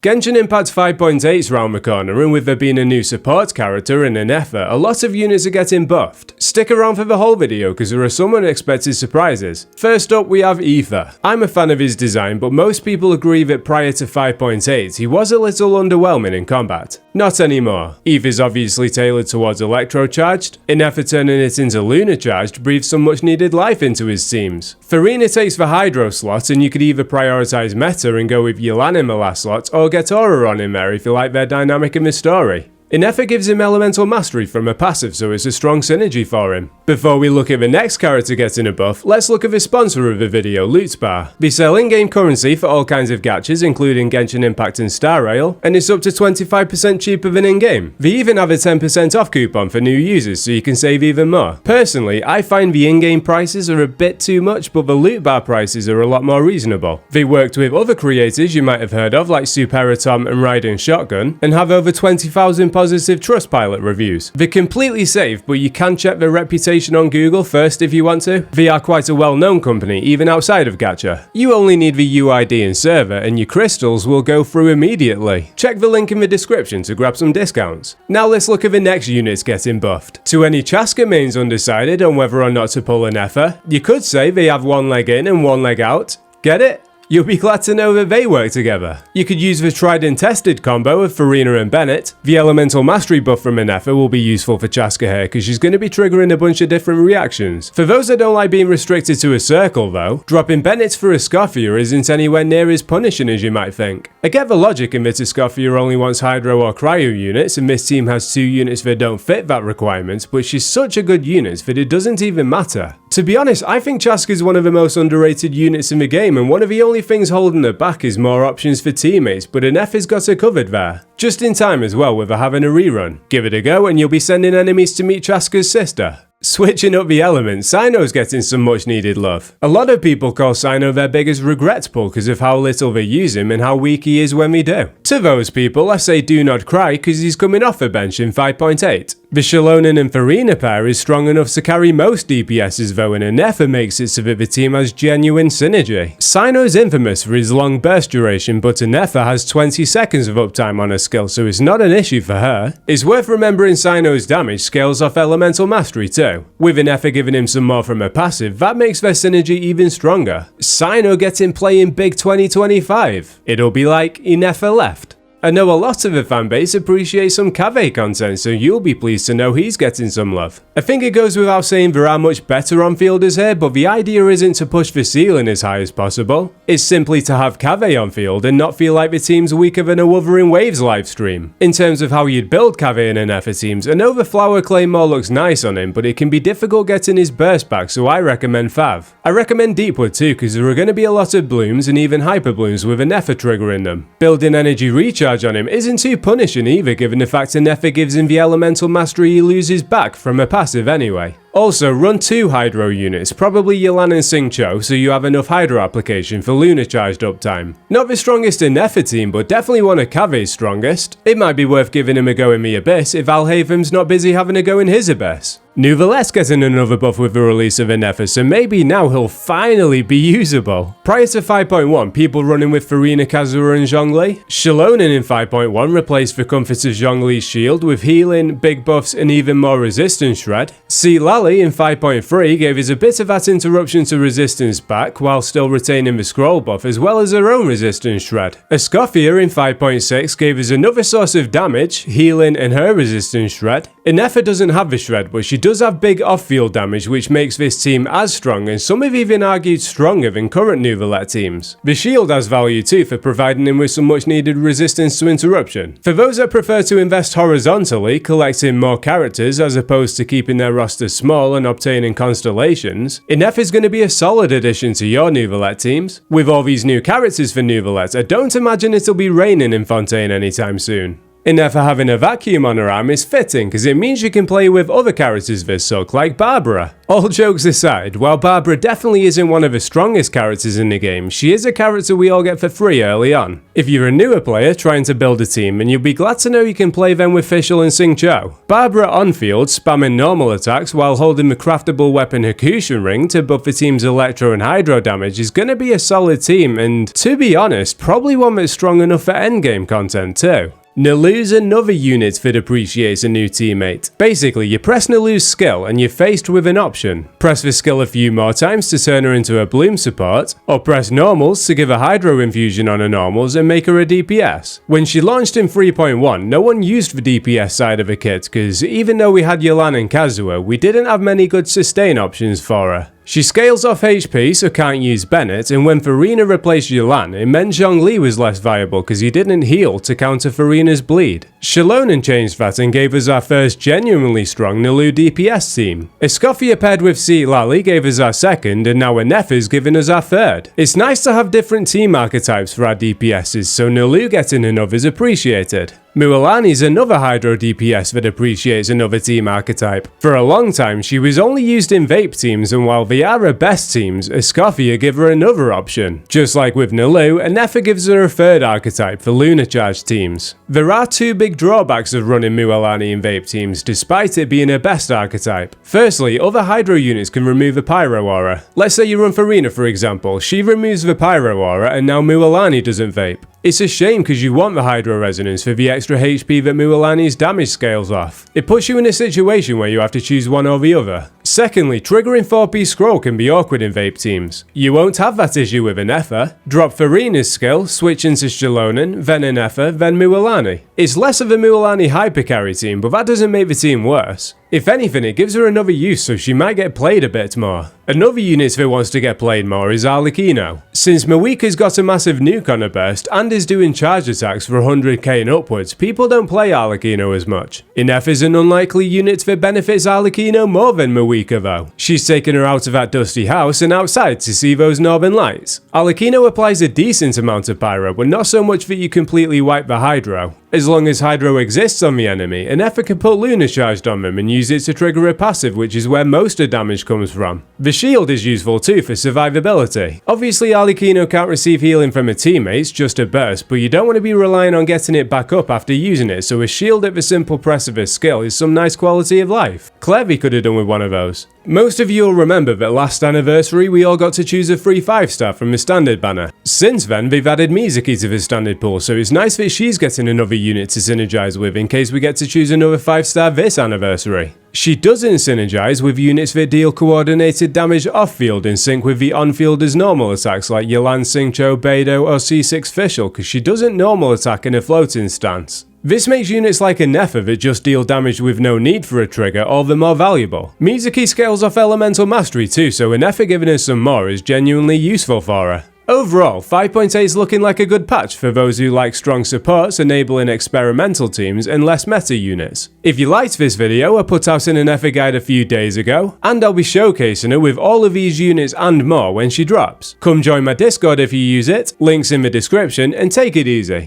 Genshin Impact 5.8 is round the corner, and with there being a new support character in ineffa, a lot of units are getting buffed. Stick around for the whole video because there are some unexpected surprises. First up we have ineffa. I'm a fan of his design, but most people agree that prior to 5.8 he was a little underwhelming in combat. Not anymore. ineffa is obviously tailored towards electro-charged. Ineffa turning it into lunar-charged breathes some much needed life into his teams. Farina takes the hydro slot, and you could either prioritise meta and go with Yelan in the last slot, or get Aura on in there if you like their dynamic in the story. Ineffa gives him elemental mastery from a passive, so it's a strong synergy for him. Before we look at the next character getting a buff, let's look at the sponsor of the video, Loot Bar. They sell in-game currency for all kinds of gachas, including Genshin Impact and Star Rail, and it's up to 25% cheaper than in-game. They even have a 10% off coupon for new users, so you can save even more. Personally, I find the in-game prices are a bit too much, but the Loot Bar prices are a lot more reasonable. They worked with other creators you might have heard of, like Superatom and Raiden Shotgun, and have over 20,000 positive Trustpilot reviews. They're completely safe, but you can check their reputation on Google first if you want to. They are quite a well-known company, even outside of gacha. You only need the UID and server, and your crystals will go through immediately. Check the link in the description to grab some discounts. Now let's look at the next units getting buffed. To any Chaska mains undecided on whether or not to pull an ineffa, you could say they have one leg in and one leg out. Get it? You'll be glad to know that they work together. You could use the tried and tested combo of Farina and Bennett. The elemental mastery buff from ineffa will be useful for Chaska here because she's going to be triggering a bunch of different reactions. For those that don't like being restricted to a circle though, dropping Bennett for a Scoffia isn't anywhere near as punishing as you might think. I get the logic in that a Scoffia only wants Hydro or Cryo units, and this team has 2 units that don't fit that requirement, but she's such a good unit that it doesn't even matter. To be honest, I think Chaska is one of the most underrated units in the game, and one of the only things holding her back is more options for teammates, but ineffa's got her covered there. Just in time as well with her having a rerun. Give it a go and you'll be sending enemies to meet Chaska's sister. Switching up the elements, Cyno's getting some much needed love. A lot of people call Cyno their biggest regret pull because of how little they use him and how weak he is when we do. To those people, I say do not cry because he's coming off the bench in 5.8. The Shalonen and Farina pair is strong enough to carry most DPSs though, and ineffa makes it so that the team has genuine synergy. Cyno's infamous for his long burst duration, but ineffa has 20 seconds of uptime on her skill, so it's not an issue for her. It's worth remembering Cyno's damage scales off elemental mastery too. With ineffa giving him some more from her passive, that makes their synergy even stronger. Cyno gets in play in big 2025. It'll be like ineffa left. I know a lot of the fanbase appreciate some Cave content, so you'll be pleased to know he's getting some love. I think it goes without saying there are much better on-fielders here, but the idea isn't to push the ceiling as high as possible. It's simply to have Cave on field and not feel like the team's weaker than a Wuthering Waves livestream. In terms of how you'd build Cave and ineffa teams, I know the Flower Claymore looks nice on him, but it can be difficult getting his burst back, so I recommend Fav. I recommend Deepwood too, because there are going to be a lot of blooms and even hyper blooms with ineffa triggering them. Building energy recharge on him isn't too punishing either, given the fact ineffa gives him the elemental mastery he loses back from a passive anyway. Also, run 2 Hydro units, probably Yelan and Xingqiu, so you have enough Hydro application for lunar charged uptime. Not the strongest ineffa team, but definitely one of Cave's strongest. It might be worth giving him a go in the Abyss if Alhaven's not busy having a go in his Abyss. Nuvalet's getting another buff with the release of ineffa, so maybe now he'll finally be usable. Prior to 5.1, people running with Farina, Kazuha and Zhongli. Shalonen in 5.1 replaced the comfort of Zhongli's shield with healing, big buffs and even more resistance shred. Lali in 5.3 gave us a bit of that interruption to resistance back while still retaining the scroll buff as well as her own resistance shred. A Scoffia in 5.6 gave us another source of damage, healing and her resistance shred. Ineffa doesn't have the shred, but she does have big off-field damage, which makes this team as strong, and some have even argued stronger than current Nuvalet teams. The shield has value too for providing him with some much needed resistance to interruption. For those that prefer to invest horizontally, collecting more characters as opposed to keeping their roster small and obtaining constellations, ineffa is going to be a solid addition to your Nuvalet teams. With all these new characters for Nuvalet, I don't imagine it'll be raining in Fontaine anytime soon. Ineffa having a vacuum on her arm is fitting because it means you can play with other characters this suck, like Barbara. All jokes aside, while Barbara definitely isn't one of the strongest characters in the game, she is a character we all get for free early on. If you're a newer player trying to build a team, then you'll be glad to know you can play them with Fischl and Xingqiu. Barbara on field spamming normal attacks while holding the craftable weapon Hakushin Ring to buff the team's electro and hydro damage is going to be a solid team, and to be honest, probably one that's strong enough for endgame content too. Nilou's another unit that appreciates a new teammate. Basically, you press Nilou's skill and you're faced with an option. Press the skill a few more times to turn her into a bloom support, or press normals to give a hydro infusion on her normals and make her a DPS. When she launched in 3.1, no one used the DPS side of the kit because even though we had Yelan and Kazuha, we didn't have many good sustain options for her. She scales off HP so can't use Bennett, and when Farina replaced Yelan, it meant Zhongli was less viable because he didn't heal to counter Farina's bleed. Shalonen changed that and gave us our first genuinely strong Nilou DPS team. Escoffier paired with Lali gave us our second, and now Ineffa's given us our third. It's nice to have different team archetypes for our DPSs, so Nilou getting another is appreciated. Mualani's another Hydro DPS that appreciates another team archetype. For a long time, she was only used in Vape teams, and while they are her best teams, Escoffier give her another option. Just like with Nilou, Ineffa gives her a third archetype for Lunar Charge teams. There are two big drawbacks of running Mualani in Vape teams, despite it being her best archetype. Firstly, other Hydro units can remove a Pyro aura. Let's say you run Farina for example, she removes the Pyro aura and now Mualani doesn't Vape. It's a shame because you want the Hydro Resonance for the extra HP that Mualani's damage scales off. It puts you in a situation where you have to choose one or the other. Secondly, triggering 4-piece scroll can be awkward in Vape teams. You won't have that issue with Ineffa. Drop Farina's skill, switch into Shalonen, then Ineffa, then Mualani. It's less of a Mualani hypercarry team, but that doesn't make the team worse. If anything, it gives her another use so she might get played a bit more. Another unit that wants to get played more is Arlecchino. Since Mawika's got a massive nuke on her burst and is doing charge attacks for 100k and upwards, people don't play Arlecchino as much. Ineffa is an unlikely unit that benefits Arlecchino more than Mawika though. She's taken her out of that dusty house and outside to see those northern lights. Arlecchino applies a decent amount of pyro, but not so much that you completely wipe the Hydro. As long as Hydro exists on the enemy, Ineffa can put Lunar Charged on them and use it to trigger a passive, which is where most of the damage comes from. The shield is useful too for survivability. Obviously Arlecchino can't receive healing from her teammates, just a burst, but you don't want to be relying on getting it back up after using it, so a shield at the simple press of her skill is some nice quality of life. Clevy could have done with one of those. Most of you will remember that last anniversary we all got to choose a free 5-star from the standard banner. Since then they've added Mizuki to the standard pool, so it's nice that she's getting another unit to synergize with in case we get to choose another 5-star this anniversary. She doesn't synergize with units that deal coordinated damage off-field in sync with the on-fielder's normal attacks like Yelan, Xingqiu, Beidou or C6 Fischl, because she doesn't normal attack in a floating stance. This makes units like Ineffa that just deal damage with no need for a trigger all the more valuable. Mizuki scales off Elemental Mastery too, so Ineffa giving us some more is genuinely useful for her. Overall, 5.8 is looking like a good patch for those who like strong supports enabling experimental teams and less meta units. If you liked this video, I put out an Ineffa guide a few days ago, and I'll be showcasing her with all of these units and more when she drops. Come join my Discord if you use it, links in the description, and take it easy.